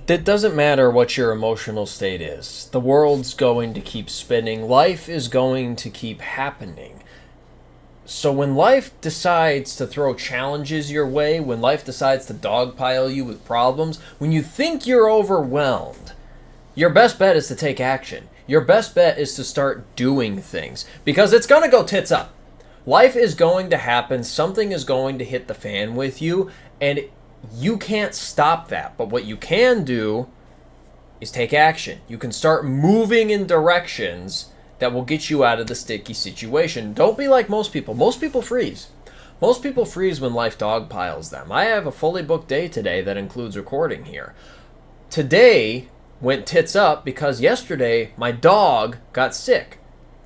It doesn't matter what your emotional state is. The world's going to keep spinning. Life is going to keep happening. So when life decides to throw challenges your way, when life decides to dogpile you with problems, when you think you're overwhelmed, your best bet is to take action. Your best bet is to start doing things because it's going to go tits up. Life is going to happen. Something is going to hit the fan with you, and you can't stop that. But what you can do is take action. You can start moving in directions that will get you out of the sticky situation. Don't be like most people. Most people freeze. Most people freeze when life dogpiles them. I have a fully booked day today that includes recording here. Today went tits up because yesterday my dog got sick.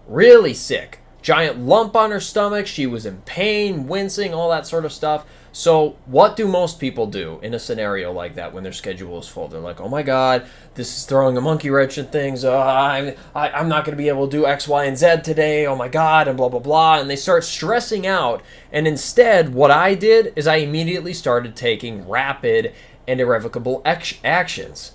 Really sick. Giant lump on her stomach. She was in pain, wincing, all that sort of stuff. So what do most people do in a scenario like that when their schedule is full? They're like, oh my God, this is throwing a monkey wrench in things. I'm not going to be able to do X, Y, and Z today. Oh my God, and blah, blah, blah. And they start stressing out. And instead, what I did is I immediately started taking rapid and irrevocable actions.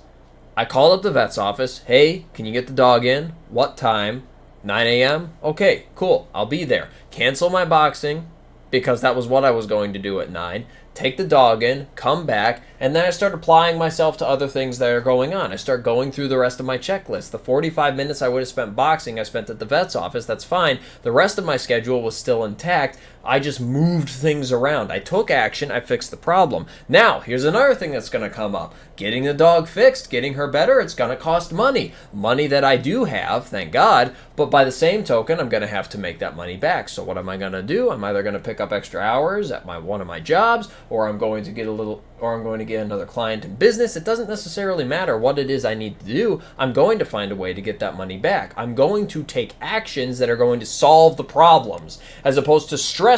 I called up the vet's office. Hey, can you get the dog in? What time? 9 a.m.? Okay, cool. I'll be there. Cancel my boxing because that was what I was going to do at 9. Take the dog in, come back, and then I start applying myself to other things that are going on. I start going through the rest of my checklist. The 45 minutes I would have spent boxing, I spent at the vet's office. That's fine. The rest of my schedule was still intact. I just moved things around. I took action. I fixed the problem. Now, here's another thing that's going to come up. Getting the dog fixed, getting her better, it's going to cost money. Money that I do have, thank God, but by the same token, I'm going to have to make that money back. So what am I going to do? I'm either going to pick up extra hours at one of my jobs, or I'm going to get another client in business. It doesn't necessarily matter what it is I need to do. I'm going to find a way to get that money back. I'm going to take actions that are going to solve the problems as opposed to stressing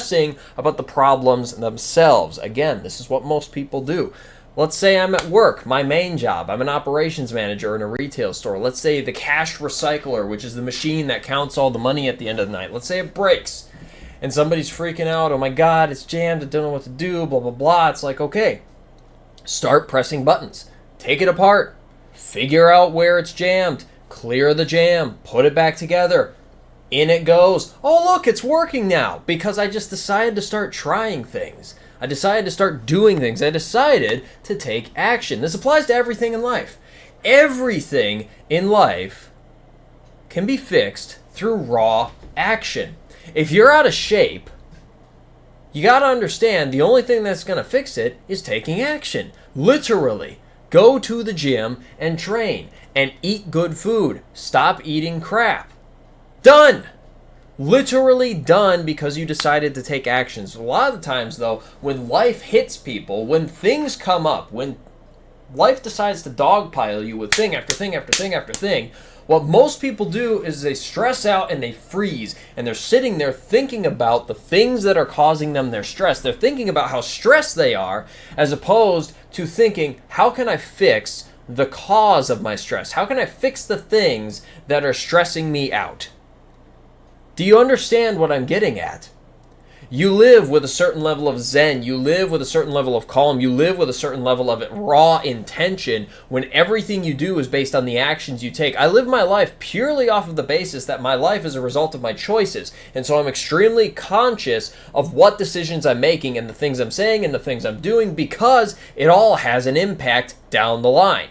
about the problems themselves. Again, this is what most people do. Let's say I'm at work, my main job. I'm an operations manager in a retail store. Let's say the cash recycler, which is the machine that counts all the money at the end of the night. Let's say it breaks and somebody's freaking out. Oh my God, it's jammed. I don't know what to do, blah, blah, blah. It's like, okay, start pressing buttons. Take it apart. Figure out where it's jammed. Clear the jam. Put it back together. In it goes. Oh, look, it's working now because I just decided to start trying things. I decided to start doing things. I decided to take action. This applies to everything in life. Everything in life can be fixed through raw action. If you're out of shape, you got to understand the only thing that's going to fix it is taking action. Literally, go to the gym and train and eat good food. Stop eating crap. Done. Literally done because you decided to take actions. A lot of the times, though, when life hits people, when things come up, when life decides to dogpile you with thing after thing after thing after thing, what most people do is they stress out and they freeze, and they're sitting there thinking about the things that are causing them their stress. They're thinking about how stressed they are as opposed to thinking, how can I fix the cause of my stress? How can I fix the things that are stressing me out? Do you understand what I'm getting at? You live with a certain level of zen. You live with a certain level of calm. You live with a certain level of raw intention when everything you do is based on the actions you take. I live my life purely off of the basis that my life is a result of my choices. And so I'm extremely conscious of what decisions I'm making and the things I'm saying and the things I'm doing because it all has an impact down the line.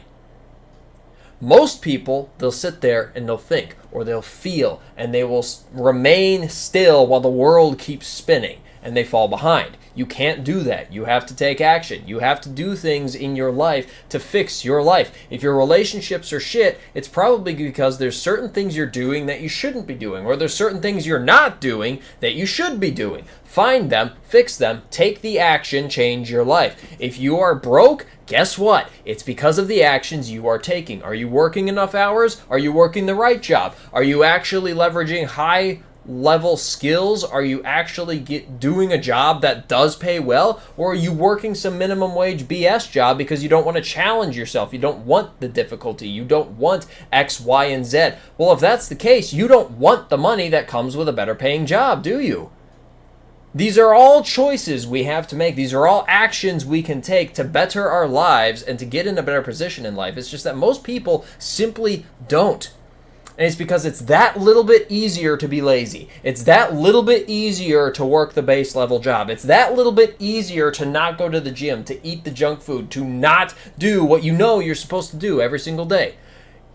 Most people, they'll sit there and they'll think, or they'll feel, and they will remain still while the world keeps spinning, and they fall behind. You can't do that. You have to take action. You have to do things in your life to fix your life. If your relationships are shit, it's probably because there's certain things you're doing that you shouldn't be doing, or there's certain things you're not doing that you should be doing. Find them, fix them, take the action, change your life. If you are broke, guess what? It's because of the actions you are taking. Are you working enough hours? Are you working the right job? Are you actually leveraging high-level skills? Are you actually doing a job that does pay well? Or are you working some minimum wage BS job because you don't want to challenge yourself? You don't want the difficulty. You don't want X, Y, and Z. Well, if that's the case, you don't want the money that comes with a better paying job, do you? These are all choices we have to make. These are all actions we can take to better our lives and to get in a better position in life. It's just that most people simply don't. And it's because it's that little bit easier to be lazy. It's that little bit easier to work the base level job. It's that little bit easier to not go to the gym, to eat the junk food, to not do what you know you're supposed to do every single day.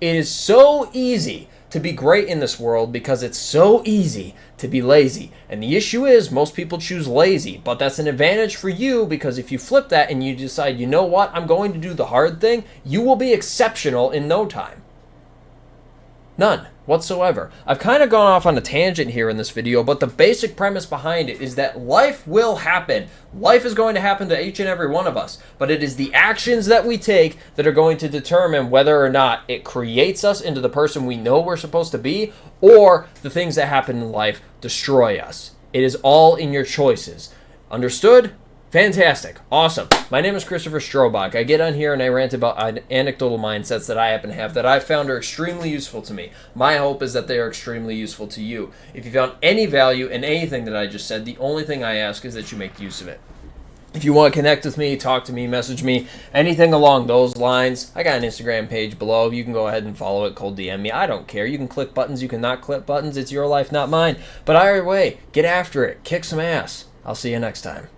It is so easy to be great in this world because it's so easy to be lazy. And the issue is most people choose lazy, but that's an advantage for you because if you flip that and you decide, you know what, I'm going to do the hard thing, you will be exceptional in no time. None whatsoever. I've kind of gone off on a tangent here in this video, but the basic premise behind it is that life will happen. Life is going to happen to each and every one of us, but it is the actions that we take that are going to determine whether or not it creates us into the person we know we're supposed to be, or the things that happen in life destroy us. It is all in your choices. Understood? Fantastic. Awesome. My name is Christopher Strobach. I get on here and I rant about anecdotal mindsets that I happen to have that I found are extremely useful to me. My hope is that they are extremely useful to you. If you found any value in anything that I just said, the only thing I ask is that you make use of it. If you want to connect with me, talk to me, message me, anything along those lines, I got an Instagram page below. You can go ahead and follow it, cold DM me. I don't care. You can click buttons, you can not click buttons. It's your life, not mine. But either way, get after it. Kick some ass. I'll see you next time.